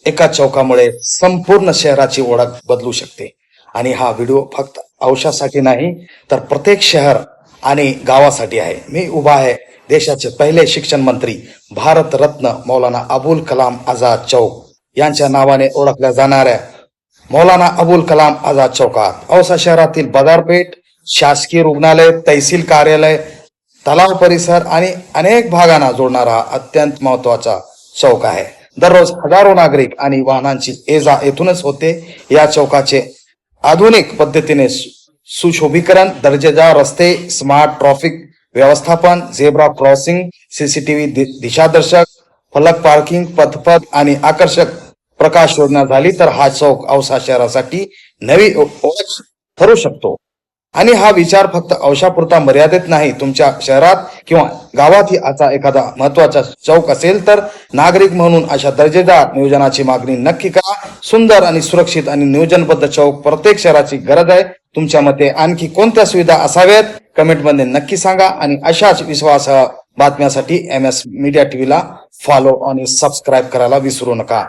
एका चौकामुळे संपूर्ण शहराची ओळख बदलू शकते. आणि हा व्हिडिओ फक्त औषधासाठी नाही तर प्रत्येक शहर आणि गावासाठी आहे. मी उभा आहे देशाचे पहिले शिक्षण मंत्री भारतरत्न मौलाना अबुल कलाम आझाद चौक यांच्या नावाने ओळखल्या जाणाऱ्या मौलाना अबुल कलाम आझाद चौकात. औसा शहरातील बाजारपेठ, शासकीय रुग्णालय, तहसील कार्यालय, तलाव परिसर आणि अनेक भागांना जोडणारा अत्यंत महत्वाचा चौक आहे. दररोज हजारो नागरिक आणि वाहनांची ये जा येथूनच होते. या चौकाचे आधुनिक पद्धतीने सुशोभीकरण, दर्जेदार रस्ते, स्मार्ट ट्रॅफिक व्यवस्थापन, झेब्रा क्रॉसिंग, सीसीटीव्ही दिशादर्शक, फलक पार्किंग, पथपथ आणि आकर्षक प्रकाश योजना झाली तर हा चौक औसा शहरासाठी नवी ओळख ठरू शकतो. आणि हा विचार फक्त औषधापुरता मर्यादित नाही. तुमच्या शहरात किंवा गावात असा एखादा महत्वाचा चौक असेल तर नागरिक म्हणून अशा दर्जेदार नियोजनाची मागणी नक्की करा. सुंदर आणि सुरक्षित आणि नियोजनबद्ध चौक प्रत्येक शहराची गरज आहे. तुमच्या मते आणखी कोणत्या सुविधा असाव्यात कमेंटमध्ये नक्की सांगा. आणि अशाच विश्वास बातम्यासाठी MS मीडिया टीव्हीला फॉलो आणि सबस्क्राईब करायला विसरू नका.